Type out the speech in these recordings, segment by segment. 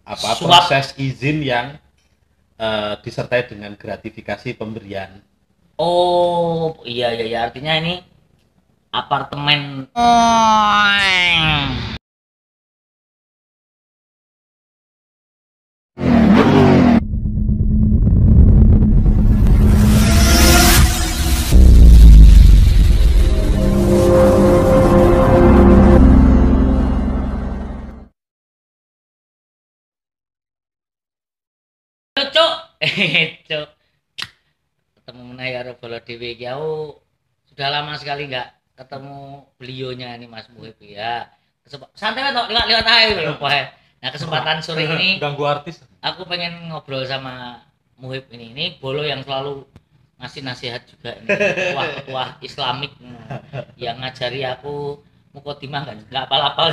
proses izin yang disertai dengan gratifikasi pemberian. Oh iya iya ya, artinya ini apartemen. Cuk, cuk, ketemu meneh karo Bolo Dewi iki. Aku sudah lama sekali nggak ketemu beliaunya ini Mas Muhib ya. Santai tok liwat ae lho pokoke. Nah, kesempatan sore ini Ganggu artis. aku pengen ngobrol sama Muhib ini Bolo yang selalu ngasih nasihat juga ini, ketua-ketua Islamik yang ngajari aku mukotimah nggak apal-apal.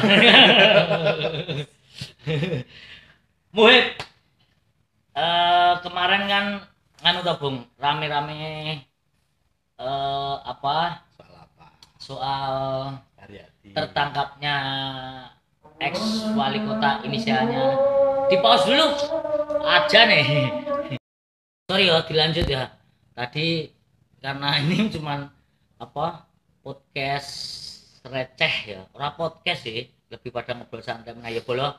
Muhib, kemarin kan nganu to Bung, rame-rame apa Soal apa? soal Haryadi. tertangkapnya ex wali kota, inisialnya di pause dulu aja nih. Sorry ya, dilanjut ya. Tadi karena ini cuman apa podcast receh ya, ora podcast sih, lebih pada ngobrol santai mengayo Bolo.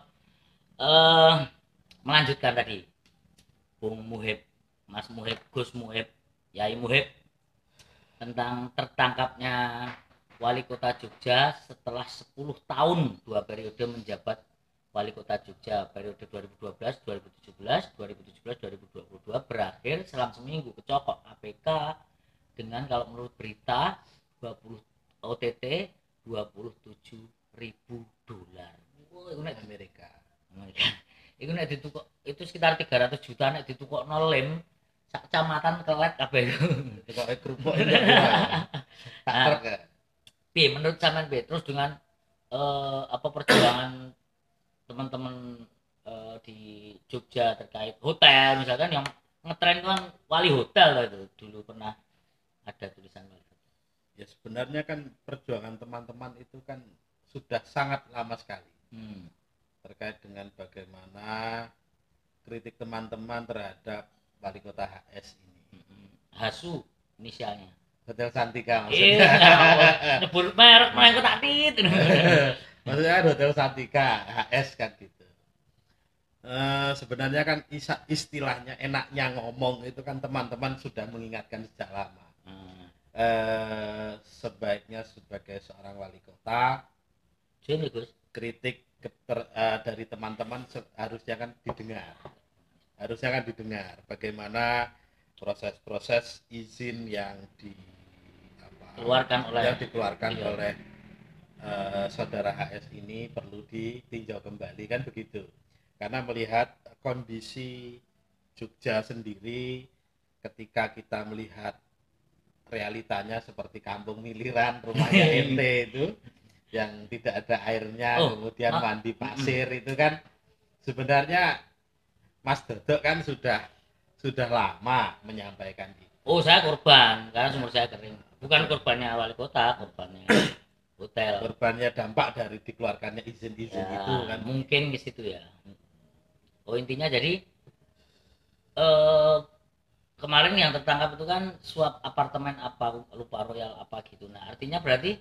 eh Melanjutkan tadi Bung Muhib, Mas Muhib, Gus Muhib, Yai Muhib, tentang tertangkapnya wali kota Jogja setelah 10 tahun 2 periode menjabat wali kota Jogja, periode 2012, 2017, 2017, 2022 berakhir selang seminggu kecokok KPK dengan kalau menurut berita 20 OTT $27.000. Itu nek Amerika. Itu nek ditukok itu sekitar 300 juta, nek ditukok nol lem sak kecamatan kelet kabeh. Dikoke kerupuk itu tak truk ya. Piye menurut sampean piye? Terus dengan apa perjuangan teman-teman di Jogja terkait hotel misalkan yang ngetren kan wali hotel itu dulu pernah ada tulisan wali hotel. Ya sebenarnya kan perjuangan teman-teman itu kan sudah sangat lama sekali. Terkait dengan bagaimana kritik teman-teman terhadap wali kota HS ini. Hasu inisialnya. Hotel Santika Iya, maksudnya. nyebut merek malah kok tak tit. Maksudnya kan Hotel Santika HS kan gitu. Sebenarnya kan istilahnya enaknya ngomong itu kan teman-teman sudah mengingatkan sejak lama. Sebaiknya sebagai seorang wali kota, kritik dari teman-teman harusnya kan didengar bagaimana proses-proses izin yang dikeluarkan oleh saudara HS ini perlu ditinjau kembali kan begitu, karena melihat kondisi Jogja sendiri ketika kita melihat realitanya seperti kampung miliran rumahnya ente itu yang tidak ada airnya, kemudian mandi pasir itu kan sebenarnya Mas Dodok kan sudah lama menyampaikan itu. Oh, saya korban karena sumur saya kering. Bukan korbannya wali kota, korbannya hotel. Korbannya dampak dari dikeluarkannya izin-izin ya, itu kan. Mungkin di situ ya. Oh, intinya jadi kemarin yang tertangkap itu kan suap apartemen apa lupa royal apa gitu. Nah, artinya berarti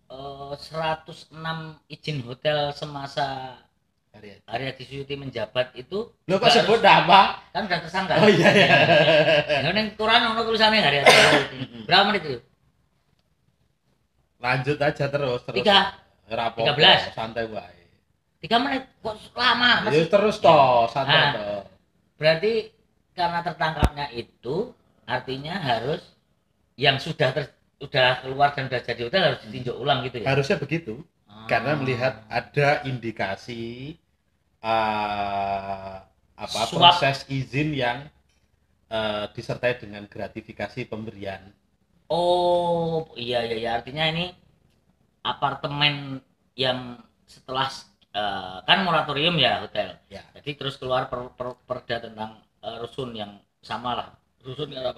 106 izin hotel semasa Haryadi Suyuti menjabat itu. Lo kok sebut nama? Kan udah tersangka. Oh iya ya. Yang kurang ono tulisannya Haryadi Suyuti. Berapa menit itu? Lanjut aja terus. 13. Santai wae. 3 menit kok lama? Ya terus toh, santai toh. Berarti karena tertangkapnya itu artinya harus yang sudah keluar dan sudah jadi hotel harus ditinjau ulang gitu ya. Harusnya begitu. Karena melihat ada indikasi proses izin yang disertai dengan gratifikasi pemberian. Oh iya iya ya, artinya ini apartemen yang setelah kan moratorium ya hotel ya. Jadi terus keluar perda tentang rusun yang sama lah, rusun ya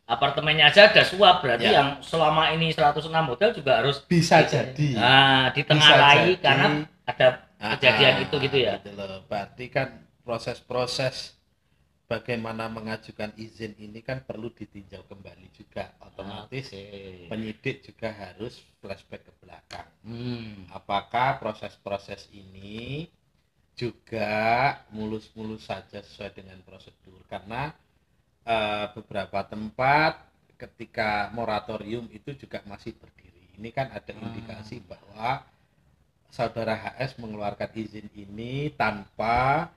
apartemennya aja ada suap, berarti yang selama ini 106 hotel juga harus bisa jadi ditengarai karena ada kejadian itu gitu ya. Gitu loh. Berarti kan proses-proses bagaimana mengajukan izin ini kan perlu ditinjau kembali juga. Otomatis penyidik juga harus flashback ke belakang. Apakah proses-proses ini juga mulus-mulus saja sesuai dengan prosedur? Karena beberapa tempat ketika moratorium itu juga masih berdiri. Ini kan ada indikasi bahwa saudara HS mengeluarkan izin ini tanpa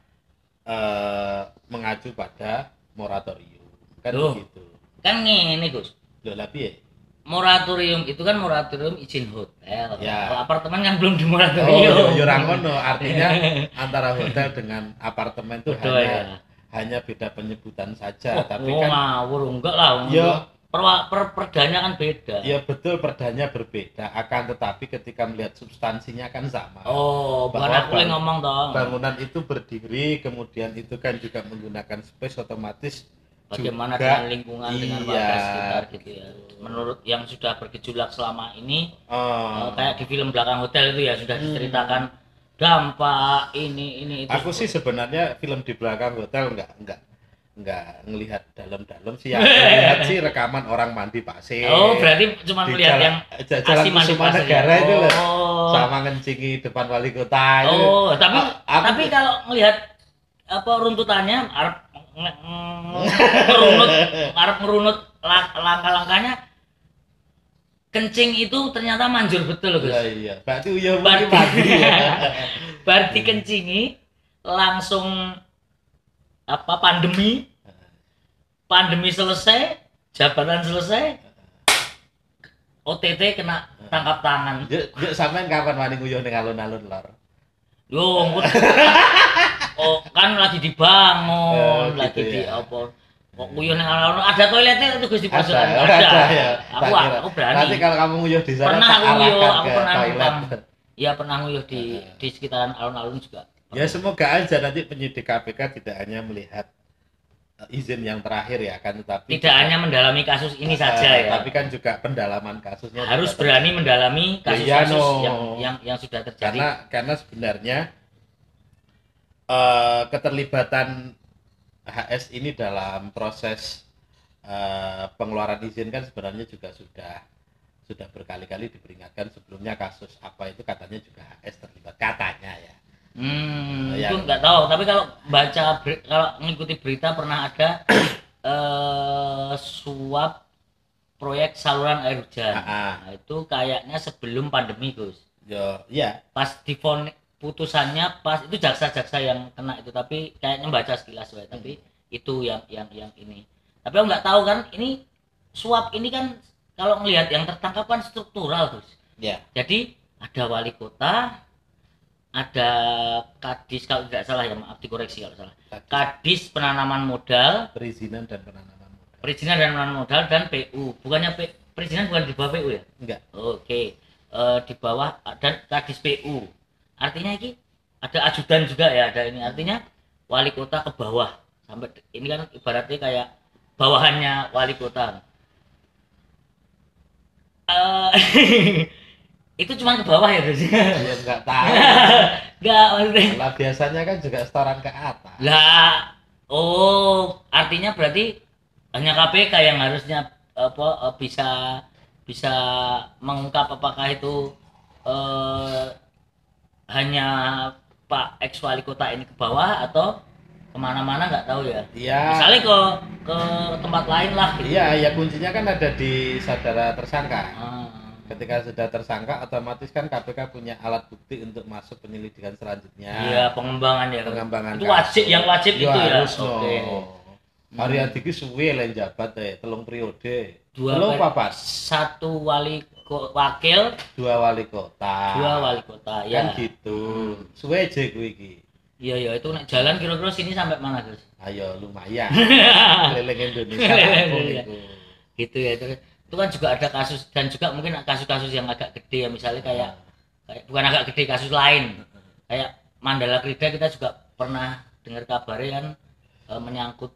mengacu pada moratorium. Kan begitu. Kan ngene, Gus. Loh, lah piye? Moratorium itu kan moratorium izin hotel. Ya. Kalau apartemen kan belum di moratorium. Yo ora ngono, artinya antara hotel dengan apartemen itu hanya beda penyebutan saja, tapi kan ngawur enggak lah. Yo perdanya kan beda. Ya betul, perdanya berbeda, akan tetapi ketika melihat substansinya kan sama. Bukan aku yang ngomong dong. Bangunan itu berdiri, kemudian itu kan juga menggunakan space, otomatis bagaimana juga, dengan lingkungan, dengan warga sekitar gitu ya. Menurut yang sudah bergejolak selama ini, kayak di film Belakang Hotel itu ya sudah diceritakan dampak ini itu. Aku sih sebenarnya film di Belakang Hotel enggak ngelihat dalam-dalam sih, ya lihat sih rekaman orang mandi pasir. Berarti cuma melihat yang asli mandi pasir negara itu loh, sama ngencingi depan wali kota itu. Tapi kalau ngelihat apa runtutannya arep merunut langkah-langkahnya, kencing itu ternyata manjur betul, Gus. Iya. Berarti uyuh mandi ya. Berarti kencingi langsung pandemi selesai, jabatan selesai, OTT kena tangkap tangan. Yuk sampean kapan wani nguyuh ning alun-alun lor? Yo, kan lagi dibangun, lagi gitu di ya. apa? Kok nguyuh ning alun-alun ada toiletnya itu Gus di pojokan? Ada ya. Aku berani. Nanti kalau kamu nguyuh di sana, aku pernah toilet. Iya, pernah nguyuh di sekitaran alun-alun juga. Ya semoga aja nanti penyidik KPK tidak hanya melihat izin yang terakhir ya kan, tetapi tidak hanya mendalami kasus ini saja ya. Tapi kan juga pendalaman kasusnya harus berani mendalami kasus-kasus yang sudah terjadi. Karena sebenarnya keterlibatan HS ini dalam proses pengeluaran izin kan sebenarnya juga sudah berkali-kali diperingatkan sebelumnya. Kasus apa itu katanya juga HS terlibat katanya ya. Itu nggak tahu, tapi kalau mengikuti berita pernah ada suap proyek saluran air hujan. Nah, itu kayaknya sebelum pandemi, Gus. Iya. Pas divonis putusannya pas itu jaksa-jaksa yang kena itu, tapi kayaknya baca sekilas ya, tapi itu yang ini. Tapi aku nggak tahu kan, ini suap ini kan kalau ngelihat yang tertangkap kan struktural, Gus. Iya. Jadi ada wali kota, ada kadis kalau tidak salah ya, maaf dikoreksi kalau salah. Kadis penanaman modal, perizinan dan penanaman modal dan PU. Bukannya perizinan bukan di bawah PU ya? Enggak. Oke. Di bawah dan kadis PU. Artinya ini ada ajudan juga ya, ada ini. Artinya wali kota ke bawah. Sampai ini kan ibaratnya kayak bawahannya wali kota. Itu cuma ke bawah ya, Gus? Ya enggak tahu. Enggak, maksudnya. Lah biasanya kan juga setoran ke atas. Lah, artinya berarti hanya KPK yang harusnya bisa mengungkap apakah itu hanya Pak ex wali kota ini ke bawah atau kemana-mana nggak tahu ya. Iya. Misalnya ke tempat lain lah. Gitu. Iya, ya kuncinya kan ada di saudara tersangka. Ketika sudah tersangka, otomatis kan KPK punya alat bukti untuk masuk penyelidikan selanjutnya. Iya, pengembangan ya. Pengembangan itu wajib, yang wajib itu ya. Oke. Hari iki suwe le jabat 3 periode. 2 papat. 1 wakil, 2 wali kota. Ya. Kan gitu. Suwe aja kuwi iki. Iya, itu nek jalan kira-kira sini sampai mana, Gus? Ayo lumayan. Keliling Indonesia itu. Gitu ya. Itu kan juga ada kasus, dan juga mungkin kasus-kasus yang agak gede ya, misalnya kayak bukan agak gede, kasus lain kayak Mandala Krida, kita juga pernah dengar kabarnya kan menyangkut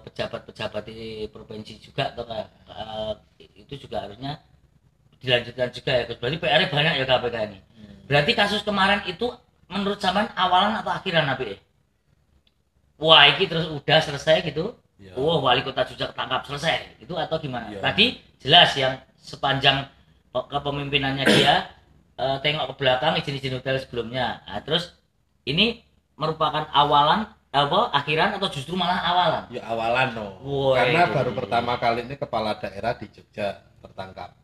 pejabat-pejabat di provinsi juga, atau itu juga harusnya dilanjutkan juga ya. Berarti PR-nya banyak ya KPK ini. Berarti kasus kemarin itu menurut sampean awalan atau akhiran Nabi? Wah, iki terus udah selesai gitu. Ya. Oh, wali kota Jogja ketangkap selesai. Itu atau gimana? Ya. Tadi jelas yang sepanjang kepemimpinannya dia tengok ke belakang izin-izin hotel sebelumnya. Nah, terus ini merupakan awalan apa akhiran atau justru malah awalan? Ya awalan no. Woy, Karena baru pertama kali ini kepala daerah di Jogja tertangkap.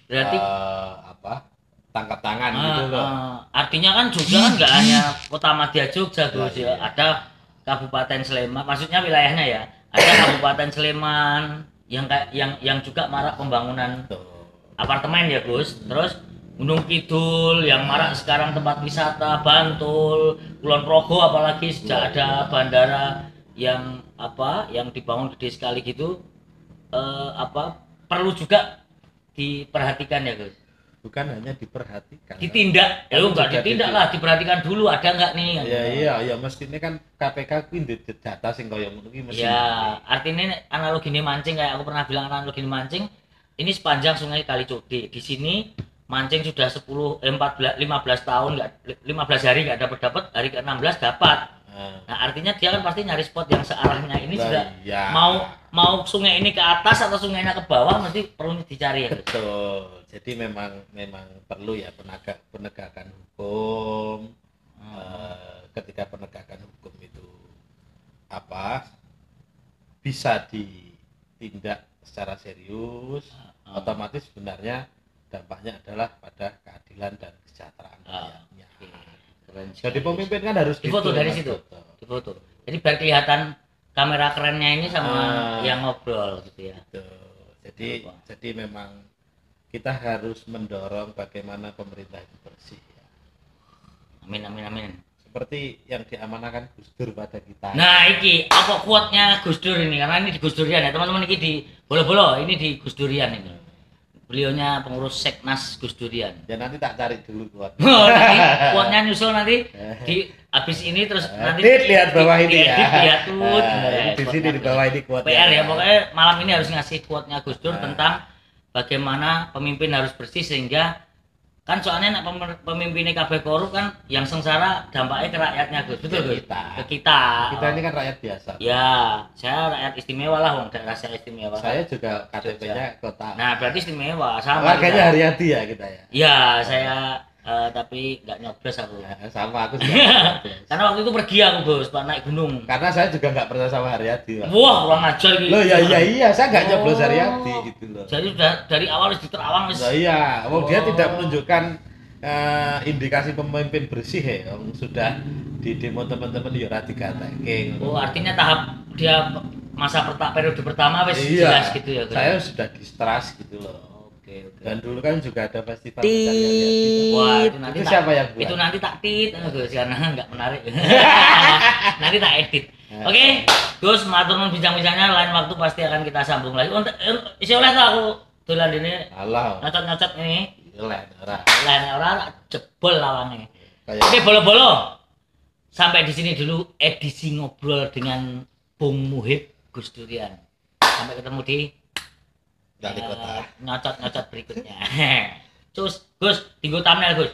Berarti tangkap tangan gitu loh. Artinya kan Jogja kan nggak hanya kota madya Jogja Gus ya. Iya. Ada Kabupaten Sleman, maksudnya wilayahnya ya. Ada Kabupaten Sleman yang juga marak pembangunan apartemen ya Gus. Terus Gunung Kidul yang marak sekarang tempat wisata, Bantul, Kulon Progo apalagi sejak ada bandara yang dibangun gede sekali gitu, perlu juga diperhatikan ya Gus. Bukan hanya diperhatikan. Ditindak, enggak ditindak lah, diperhatikan dulu ada enggak nih. Iya, mestinya kan KPK ku ndek data sing koyo ngono ki mesti. Ya, artinya analogine mancing kayak aku pernah bilang analogine mancing, ini sepanjang Sungai Kalicode. Di sini mancing sudah 15 tahun enggak 15 hari enggak dapat, hari ke-16 dapat. Nah, artinya dia kan pasti nyari spot yang searahnya ini juga. Iya. Mau sungai ini ke atas atau sungainya ke bawah mesti perlu dicari ya. Betul. Jadi memang perlu ya penegakan hukum. Ketika penegakan hukum itu bisa ditindak secara serius, otomatis sebenarnya dampaknya adalah pada keadilan dan kesejahteraan rakyatnya. Jadi pemimpin kan harus difoto gitu, dari situ. Difoto. Jadi biar kelihatan kamera kerennya ini sama yang ngobrol gitu ya. Betul. Jadi memang kita harus mendorong bagaimana pemerintah itu bersih ya. Amin. Seperti yang diamanahkan Gus Dur pada kita. Nah, iki apa quote-nya Gus Dur ini? Karena ini di Gus Durian ya, teman-teman, ini di Bolo-Bolo, ini di Gus Durian ini. Beliaunya pengurus Seknas Gus Durian. Ya nanti tak cari dulu quote. Oh, nanti quote-nya nyusul nanti di habis ini terus nanti lihat bawah ini ya. Lihat tuh. Di sini di bawah ini quote. PR ya, pokoknya malam ini harus ngasih quote-nya Gus Dur tentang bagaimana pemimpin harus bersih, sehingga kan soalnya pemimpinnya kabeh korup kan yang sengsara dampaknya ke rakyatnya Gus. Betul Gus? Ke kita. Kita ini kan rakyat biasa. Ya, saya rakyat istimewa lah, wong daerah saya istimewa. Saya juga KTP-nya kota. Nah, berarti istimewa sama. Warganya Haryadi ya kita ya. Ya, saya tapi nggak nyoblos aku. Sama aku juga. Karena waktu itu pergi aku Gus, Pak, naik gunung. Karena saya juga nggak pernah sama Haryadi. Wah, kurang ajar gitu. Loh iya, saya nggak nyoblos Haryadi gitu loh. Jadi dari awal harus diterawang wis. Nah, iya, dia tidak menunjukkan indikasi pemimpin bersih ya, sudah di demo teman-teman ya ora digateke. Oh, artinya tahap dia masa periode pertama wis jelas gitu ya. Saya sudah distrust gitu loh. Oke. Dan dulu kan juga ada festival pencarian. Wah, itu siapa yang buat? Itu nanti tak tit Gus, karena enggak menarik. Nanti tak edit. Oke, Gus, matur nuwun bincang-bincangnya, lain waktu pasti akan kita sambung lagi. Isi oleh tuh aku dolan ini. Alah. Nyocot-nyocot ini. Lain ora jebol lawangnya. Oke, bolo-bolo. Sampai di sini dulu edisi ngobrol dengan Bung Muhib Gus Durian. Sampai ketemu di Wali Kota. Nyocot-nyocot berikutnya. Cus, Gus, tinggal thumbnail Gus.